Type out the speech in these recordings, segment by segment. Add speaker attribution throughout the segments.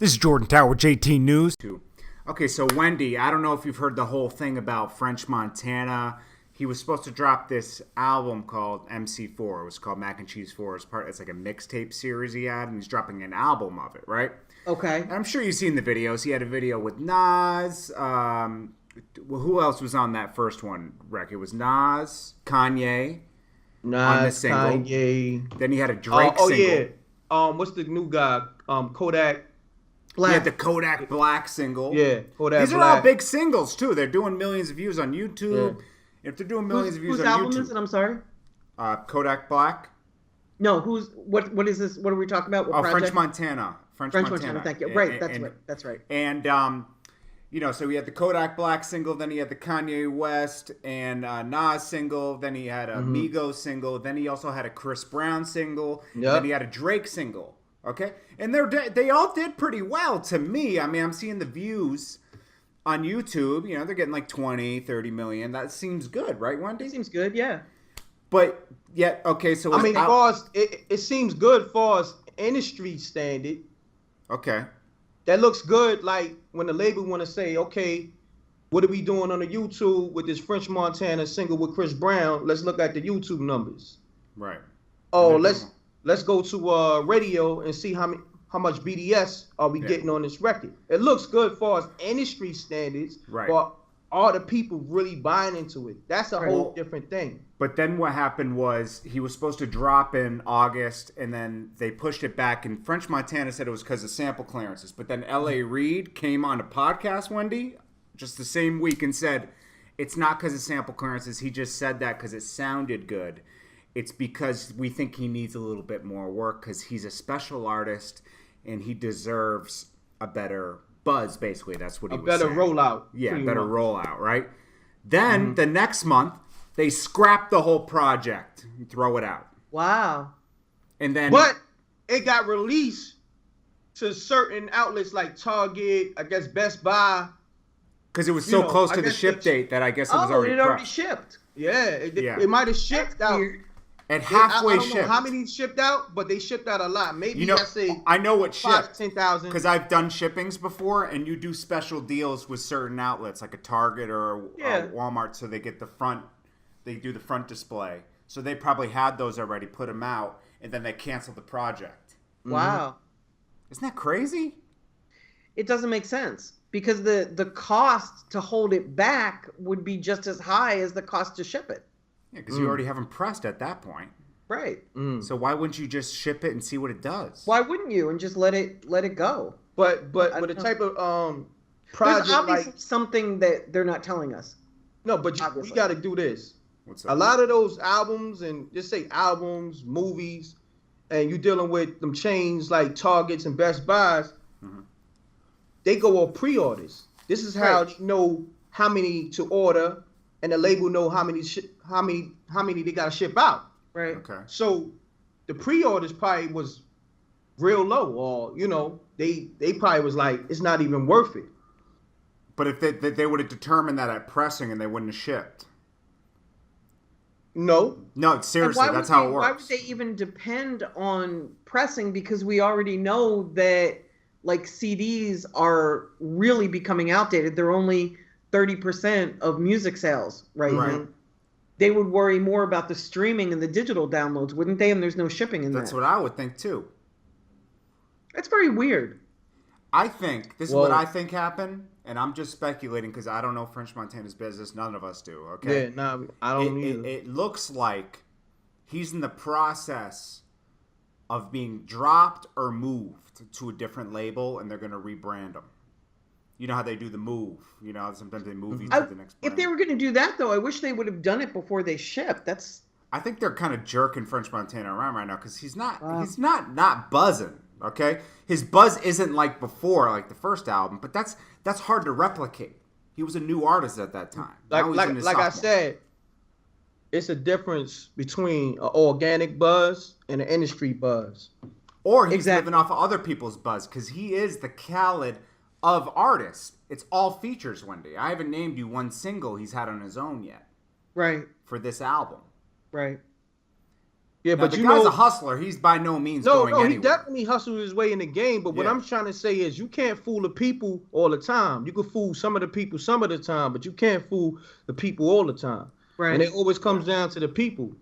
Speaker 1: This is Jordan Tower with JordanTowerNews.
Speaker 2: Okay, so Wendy, I don't know if you've heard the whole thing about French Montana. He was supposed to drop this album called MC4. It was called Mac and Cheese 4. It's like a mixtape series he had, and he's dropping an album of it, right?
Speaker 3: Okay.
Speaker 2: And I'm sure you've seen the videos. He had a video with Nas. Who else was on that first one, Rick? It was Nas, Kanye. On the single.
Speaker 3: Kanye.
Speaker 2: Then he had a Drake single.
Speaker 4: Yeah. What's the new guy? Kodak.
Speaker 2: Black. He had the Kodak Black single.
Speaker 4: Yeah, Kodak
Speaker 2: These are
Speaker 4: Black.
Speaker 2: all big singles too. They're doing millions of views on YouTube. Yeah. If they're doing millions of views on YouTube.
Speaker 3: Whose album is it? I'm sorry.
Speaker 2: Kodak Black.
Speaker 3: No, what is this? What are we talking about? What project?
Speaker 2: French Montana. French Montana.
Speaker 3: Thank you. Right, that's right.
Speaker 2: And so he had the Kodak Black single, then he had the Kanye West and Nas single, then he had a Migos single, then he also had a Chris Brown single, and then he had a Drake single. Okay, and they all did pretty well to me. I mean, I'm seeing the views on YouTube. You know, they're getting like 20, 30 million. That seems good, right, Wendy?
Speaker 3: It seems good, yeah.
Speaker 2: But yet, okay, so
Speaker 4: I mean, it seems good for us industry standard.
Speaker 2: Okay.
Speaker 4: That looks good. Like when the label want to say, okay, what are we doing on the YouTube with this French Montana single with Chris Brown? Let's look at the YouTube numbers.
Speaker 2: Right.
Speaker 4: Oh, let's go to radio and see how much BDS are we getting on this record. It looks good for us industry standards,
Speaker 2: right?
Speaker 4: But are the people really buying into it? That's a whole different thing.
Speaker 2: But then what happened was he was supposed to drop in August, and then they pushed it back. And French Montana said it was because of sample clearances. But then L.A. Reid came on a podcast, Wendy, just the same week and said it's not because of sample clearances. He just said that because it sounded good. It's because we think he needs a little bit more work because he's a special artist and he deserves a better buzz, basically. That's what he was saying.
Speaker 4: A better rollout.
Speaker 2: Yeah, better rollout, right? Then the next month, they scrap the whole project and throw it out.
Speaker 3: Wow.
Speaker 2: And then,
Speaker 4: but it got released to certain outlets like Target, I guess Best Buy.
Speaker 2: Because it was so close to the ship date that I guess it was already
Speaker 3: shipped.
Speaker 4: Yeah, it might have shipped out.
Speaker 3: Weird.
Speaker 2: And halfway
Speaker 4: I don't
Speaker 2: shipped.
Speaker 4: know how many shipped out, but they shipped out a lot. Maybe
Speaker 2: I know what shipped.
Speaker 4: 10,000.
Speaker 2: Because I've done shippings before, and you do special deals with certain outlets, like a Target or a Walmart, so they get the front. They do the front display. So they probably had those already, put them out, and then they canceled the project.
Speaker 3: Wow.
Speaker 2: Isn't that crazy?
Speaker 3: It doesn't make sense because the cost to hold it back would be just as high as the cost to ship it.
Speaker 2: Yeah, because you already have them pressed at that point.
Speaker 3: Right.
Speaker 2: So why wouldn't you just ship it and see what it does?
Speaker 3: Why wouldn't you and just let it go?
Speaker 4: But with the type of project,
Speaker 3: there's obviously something that they're not telling us.
Speaker 4: No, but we got to do this.
Speaker 2: What's up?
Speaker 4: A lot of those albums, and just say albums, movies, and you dealing with them chains like Targets and Best Buys, they go on pre-orders. This is how they know how many to order, and the label know how many they got to ship out.
Speaker 3: Right.
Speaker 2: Okay.
Speaker 4: So the pre-orders probably was real low, or they probably was like, it's not even worth it.
Speaker 2: But if they would have determined that at pressing and they wouldn't have shipped.
Speaker 4: No,
Speaker 2: seriously, that's how it works.
Speaker 3: Why would they even depend on pressing? Because we already know that like CDs are really becoming outdated. They're only 30% of music sales right now. They would worry more about the streaming and the digital downloads, wouldn't they? And there's no shipping in that.
Speaker 2: That's what I would think too.
Speaker 3: That's very weird.
Speaker 2: I think this is what I think happened, and I'm just speculating because I don't know French Montana's business. None of us do. Okay.
Speaker 4: Yeah, I don't either.
Speaker 2: It looks like he's in the process of being dropped or moved to a different label, and they're going to rebrand him. You know how they do the move. You know, sometimes they move you to the next brand.
Speaker 3: If they were going to do that, though, I wish they would have done it before they shipped.
Speaker 2: I think they're kind of jerking French Montana around right now because he's not buzzing. Okay, his buzz isn't like before, like the first album, but that's hard to replicate. He was a new artist at that time.
Speaker 4: Like I said, it's a difference between an organic buzz and an industry buzz.
Speaker 2: Or he's living off of other people's buzz because he is the Khaled of artists. It's all features, Wendy. I haven't named you one single he's had on his own yet.
Speaker 3: Right.
Speaker 2: For this album.
Speaker 3: Right.
Speaker 4: Yeah,
Speaker 2: Now,
Speaker 4: but
Speaker 2: the
Speaker 4: you
Speaker 2: guy's
Speaker 4: know,
Speaker 2: a hustler. He's by no means going
Speaker 4: he
Speaker 2: anywhere.
Speaker 4: definitely hustled his way in the game. But what
Speaker 2: Yeah.
Speaker 4: I'm trying to say is, you can't fool the people all the time. You can fool some of the people some of the time, but you can't fool the people all the time.
Speaker 3: Right.
Speaker 4: And it always comes down to the people.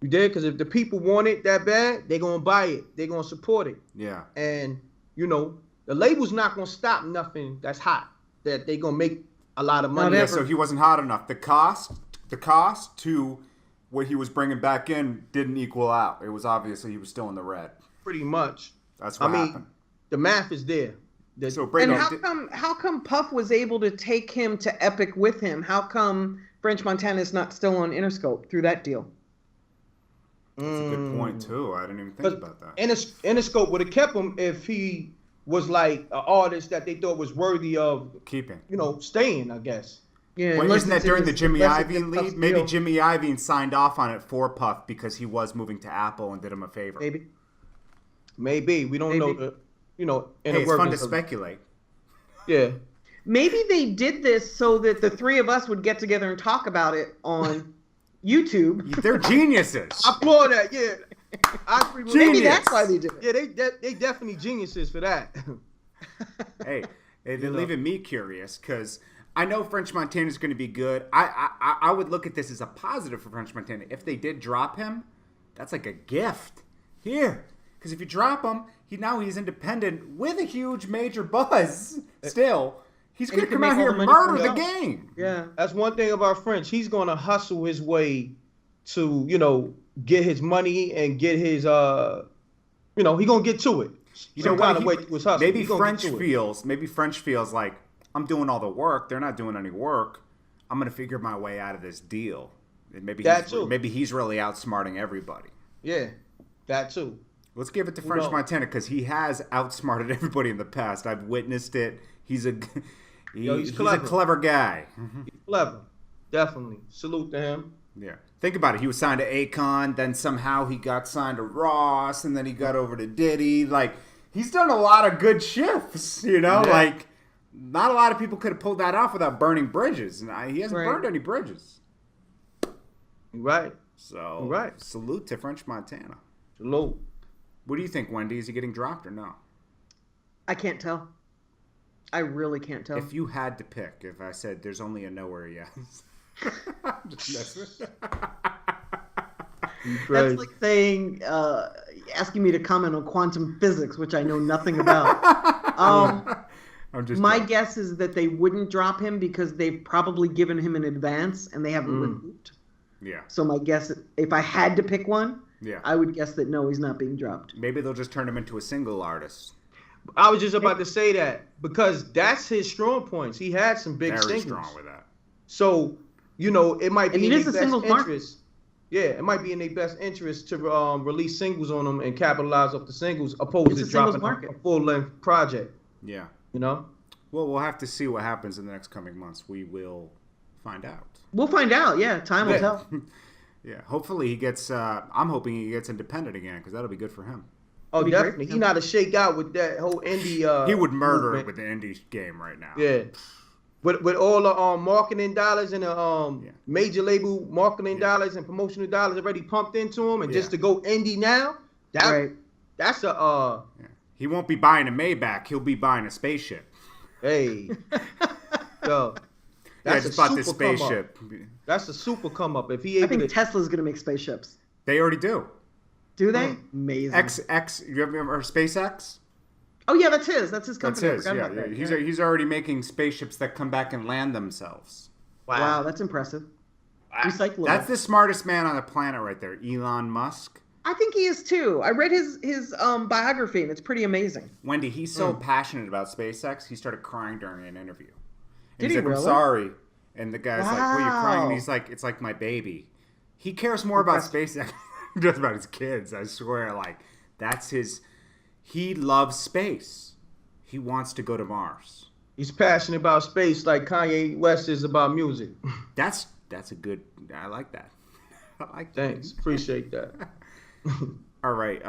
Speaker 4: You did? Because if the people want it that bad, they're gonna buy it. They're gonna support it.
Speaker 2: Yeah.
Speaker 4: And you know, the label's not gonna stop nothing that's hot. That they're gonna make a lot of money.
Speaker 2: Yeah, so he wasn't hot enough. The cost to what he was bringing back in didn't equal out. It was obviously he was still in the red.
Speaker 4: Pretty much.
Speaker 2: That's what happened.
Speaker 4: The math is there.
Speaker 2: So
Speaker 3: And
Speaker 2: Brayden,
Speaker 3: how come Puff was able to take him to Epic with him? How come French Montana is not still on Interscope through that deal?
Speaker 2: that's a good point too. I didn't even think about that.
Speaker 4: Interscope would have kept him if he was like an artist that they thought was worthy of
Speaker 2: Keeping.
Speaker 4: Staying, I guess.
Speaker 3: Yeah,
Speaker 2: Well, isn't that during the Jimmy Iovine
Speaker 3: Puff's
Speaker 2: lead? Maybe
Speaker 3: deal.
Speaker 2: Jimmy Iovine signed off on it for Puff because he was moving to Apple and did him a favor.
Speaker 4: Maybe. We don't know the
Speaker 2: Hey, it's fun to speculate.
Speaker 4: Yeah.
Speaker 3: Maybe they did this so that the three of us would get together and talk about it on YouTube.
Speaker 2: They're geniuses.
Speaker 4: I applaud that, yeah. I agree with
Speaker 3: Maybe
Speaker 2: Genius.
Speaker 3: that's why they did it.
Speaker 4: Yeah, they definitely geniuses for that.
Speaker 2: Hey, they're leaving me curious because I know French Montana is going to be good. I would look at this as a positive for French Montana. If they did drop him, that's like a gift here. Because if you drop him, he's independent with a huge major buzz. Still, he's going to come out here and murder the game.
Speaker 3: Yeah.
Speaker 4: That's one thing about French. He's going to hustle his way to, get his money and get his, he's going to get to it. Some kind of way to his hustle.
Speaker 2: Maybe French feels like, I'm doing all the work. They're not doing any work. I'm going to figure my way out of this deal. And maybe he's really outsmarting everybody.
Speaker 4: Yeah, that too.
Speaker 2: Let's give it to French Montana because he has outsmarted everybody in the past. I've witnessed it. He's a clever guy.
Speaker 4: He's clever. Definitely. Salute to him.
Speaker 2: Yeah. Think about it. He was signed to Akon, then somehow he got signed to Ross, and then he got over to Diddy. Like, he's done a lot of good shifts, Yeah. Like, not a lot of people could have pulled that off without burning bridges. And he hasn't burned any bridges.
Speaker 4: Right.
Speaker 2: So, salute to French Montana.
Speaker 4: Salute.
Speaker 2: What do you think, Wendy? Is he getting dropped or no?
Speaker 3: I can't tell. I really can't tell.
Speaker 2: If you had to pick, if I said there's only a no or a yes.
Speaker 3: That's like saying, asking me to comment on quantum physics, which I know nothing about. My guess is that they wouldn't drop him because they've probably given him an advance and they haven't recouped.
Speaker 2: Yeah.
Speaker 3: So my guess, if I had to pick one,
Speaker 2: yeah,
Speaker 3: I would guess that no, he's not being dropped.
Speaker 2: Maybe they'll just turn him into a single artist.
Speaker 4: I was just about to say that because that's his strong points. He had some big singles.
Speaker 2: Very strong with that.
Speaker 4: So, it might be in their best interest.
Speaker 3: Market.
Speaker 4: Yeah, it might be in their best interest to release singles on them and capitalize off the singles opposed to dropping a full-length project.
Speaker 2: Yeah.
Speaker 4: Well,
Speaker 2: we'll have to see what happens in the next coming months. We will find out.
Speaker 3: We'll find out. Yeah, time will tell.
Speaker 2: Yeah, hopefully he gets. I'm hoping he gets independent again because that'll be good for him.
Speaker 4: Oh, definitely. He not a shakeout with that whole indie.
Speaker 2: He would murder it with the indie game right now.
Speaker 4: Yeah, with all the marketing dollars and the major label marketing dollars and promotional dollars already pumped into him, and just to go indie now, that's a.
Speaker 2: He won't be buying a Maybach. He'll be buying a spaceship.
Speaker 4: Hey, yo. That's
Speaker 2: just bought this spaceship.
Speaker 4: That's a super come up. If he
Speaker 3: I think Tesla's going to make spaceships.
Speaker 2: They already do.
Speaker 3: Do they? Amazing.
Speaker 2: You ever remember SpaceX?
Speaker 3: Oh yeah, that's his. That's his company.
Speaker 2: That's his. Yeah. He's already making spaceships that come back and land themselves.
Speaker 3: Wow, that's impressive. Recyclable.
Speaker 2: That's the smartest man on the planet right there, Elon Musk.
Speaker 3: I think he is too. I read his biography and it's pretty amazing.
Speaker 2: Wendy, he's so passionate about SpaceX, he started crying during an interview.
Speaker 3: Did he really?
Speaker 2: I'm sorry. And the guy's like, "Well, you're crying." And he's like, "It's like my baby." He cares more about SpaceX than just about his kids. I swear, like that's his. He loves space. He wants to go to Mars.
Speaker 4: He's passionate about space, like Kanye West is about music.
Speaker 2: That's a good. I like that. I like that.
Speaker 4: Thanks, appreciate that.
Speaker 2: All right.